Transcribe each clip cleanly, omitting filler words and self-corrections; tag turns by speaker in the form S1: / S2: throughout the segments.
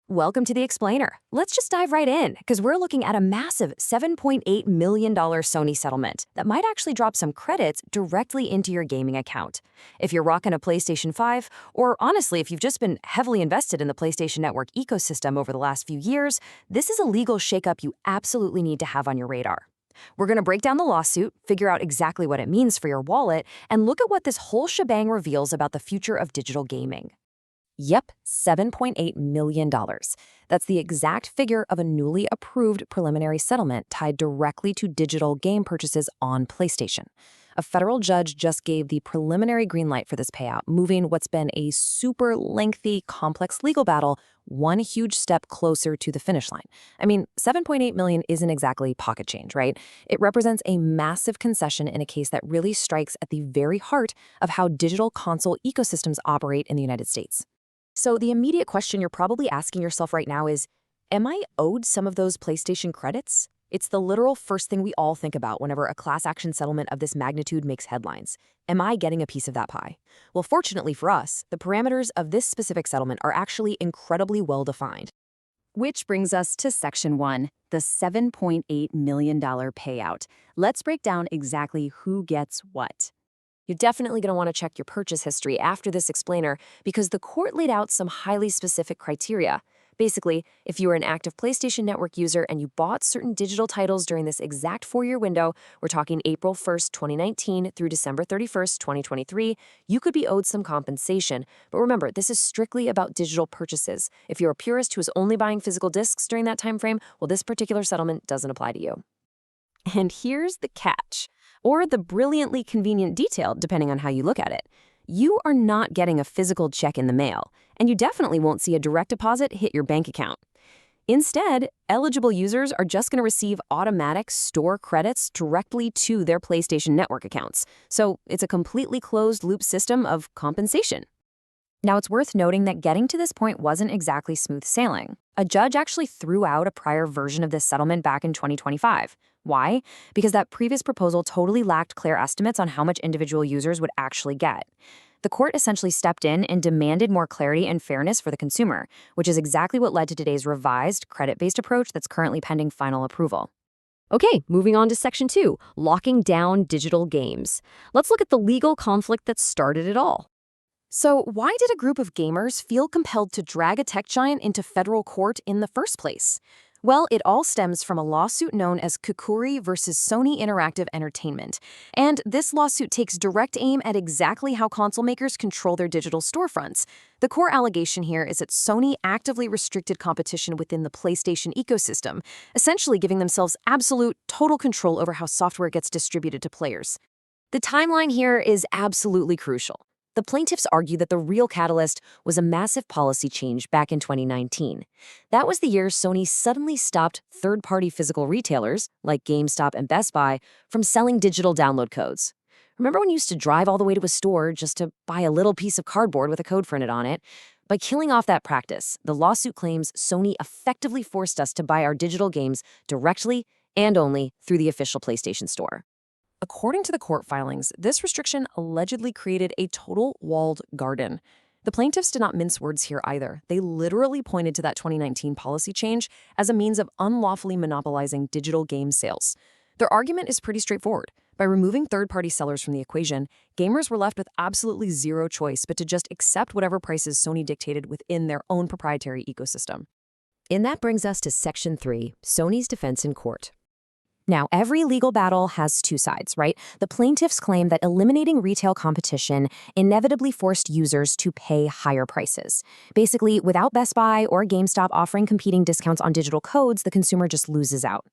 S1: Welcome to the Explainer. Let's just dive right in, because we're looking at a massive $7.8 million Sony settlement that might actually drop some credits directly into your gaming account. If you're rocking a PlayStation 5, or honestly, if you've just been heavily invested in the PlayStation Network ecosystem over the last few years, this is a legal shakeup you absolutely need to have on your radar. We're going to break down the lawsuit, figure out exactly what it means for your wallet, and look at what this whole shebang reveals about the future of digital gaming. Yep, $7.8 million. That's the exact figure of a newly approved preliminary settlement tied directly to digital game purchases on PlayStation. A federal judge just gave the preliminary green light for this payout, moving what's been a super lengthy, complex legal battle one huge step closer to the finish line. I mean, $7.8 million isn't exactly pocket change, right? It represents a massive concession in a case that really strikes at the very heart of how digital console ecosystems operate in the United States. So the immediate question you're probably asking yourself right now is, am I owed some of those PlayStation credits? It's the literal first thing we all think about whenever a class action settlement of this magnitude makes headlines. Am I getting a piece of that pie? Well, fortunately for us, the parameters of this specific settlement are actually incredibly well defined. Which brings us to Section 1, the $7.8 million payout. Let's break down exactly who gets what. You're definitely going to want to check your purchase history after this explainer because the court laid out some highly specific criteria. Basically, if you were an active PlayStation Network user and you bought certain digital titles during this exact 4-year window, we're talking April 1st, 2019 through December 31st, 2023, you could be owed some compensation. But remember, this is strictly about digital purchases. If you're a purist who is only buying physical discs during that time frame, well, this particular settlement doesn't apply to you. And here's the catch, or the brilliantly convenient detail, depending on how you look at it. You are not getting a physical check in the mail, and you definitely won't see a direct deposit hit your bank account. Instead, eligible users are just going to receive automatic store credits directly to their PlayStation Network accounts. So it's a completely closed-loop system of compensation. Now, it's worth noting that getting to this point wasn't exactly smooth sailing. A judge actually threw out a prior version of this settlement back in 2025. Why? Because that previous proposal totally lacked clear estimates on how much individual users would actually get. The court essentially stepped in and demanded more clarity and fairness for the consumer, which is exactly what led to today's revised credit-based approach that's currently pending final approval. Okay, moving on to Section 2, locking down digital games. Let's look at the legal conflict that started it all. So why did a group of gamers feel compelled to drag a tech giant into federal court in the first place? Well, it all stems from a lawsuit known as Kukuri versus Sony Interactive Entertainment. And this lawsuit takes direct aim at exactly how console makers control their digital storefronts. The core allegation here is that Sony actively restricted competition within the PlayStation ecosystem, essentially giving themselves absolute, total control over how software gets distributed to players. The timeline here is absolutely crucial. The plaintiffs argue that the real catalyst was a massive policy change back in 2019. That was the year Sony suddenly stopped third-party physical retailers, like GameStop and Best Buy, from selling digital download codes. Remember when you used to drive all the way to a store just to buy a little piece of cardboard with a code printed on it? By killing off that practice, the lawsuit claims Sony effectively forced us to buy our digital games directly and only through the official PlayStation Store. According to the court filings, this restriction allegedly created a total walled garden. The plaintiffs did not mince words here either. They literally pointed to that 2019 policy change as a means of unlawfully monopolizing digital game sales. Their argument is pretty straightforward. By removing third-party sellers from the equation, gamers were left with absolutely zero choice but to just accept whatever prices Sony dictated within their own proprietary ecosystem. And that brings us to Section 3, Sony's defense in court. Now, every legal battle has two sides, right? The plaintiffs claim that eliminating retail competition inevitably forced users to pay higher prices. Basically, without Best Buy or GameStop offering competing discounts on digital codes, the consumer just loses out.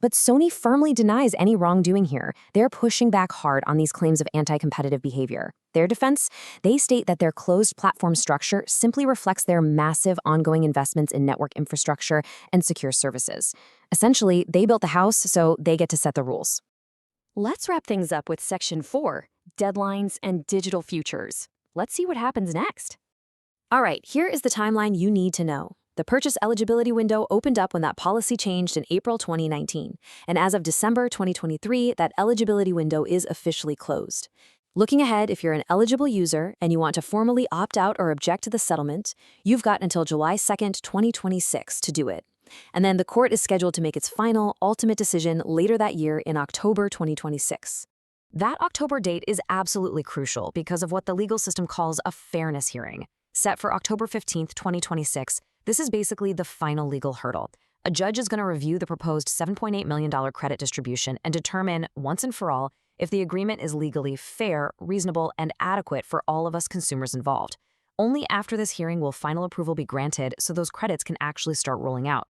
S1: But Sony firmly denies any wrongdoing here. They're pushing back hard on these claims of anti-competitive behavior. Their defense? They state that their closed platform structure simply reflects their massive ongoing investments in network infrastructure and secure services. Essentially, they built the house, so they get to set the rules. Let's wrap things up with Section 4, deadlines and digital futures. Let's see what happens next. All right, here is the timeline you need to know. The purchase eligibility window opened up when that policy changed in April 2019, and as of December 2023, that eligibility window is officially closed. Looking ahead, if you're an eligible user and you want to formally opt out or object to the settlement, you've got until July 2nd, 2026 to do it. And then the court is scheduled to make its final, ultimate decision later that year in October 2026. That October date is absolutely crucial because of what the legal system calls a fairness hearing. Set for October 15th, 2026, this is basically the final legal hurdle. A judge is going to review the proposed $7.8 million credit distribution and determine, once and for all, if the agreement is legally fair, reasonable, and adequate for all of us consumers involved. Only after this hearing will final approval be granted so those credits can actually start rolling out.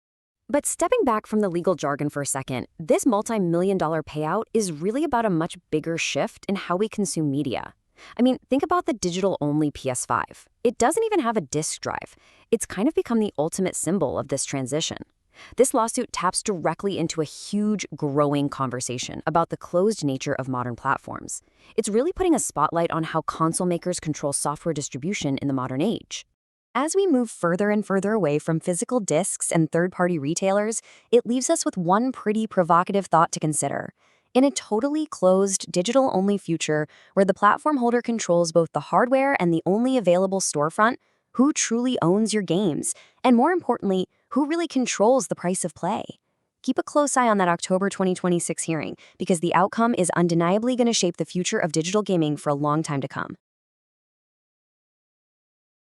S1: But stepping back from the legal jargon for a second, this multi-million-dollar payout is really about a much bigger shift in how we consume media. I mean, think about the digital-only PS5. It doesn't even have a disk drive. It's kind of become the ultimate symbol of this transition. This lawsuit taps directly into a huge, growing conversation about the closed nature of modern platforms. It's really putting a spotlight on how console makers control software distribution in the modern age. As we move further and further away from physical discs and third-party retailers, it leaves us with one pretty provocative thought to consider. In a totally closed, digital-only future where the platform holder controls both the hardware and the only available storefront, who truly owns your games? And more importantly, who really controls the price of play? Keep a close eye on that October 2026 hearing, because the outcome is undeniably going to shape the future of digital gaming for a long time to come.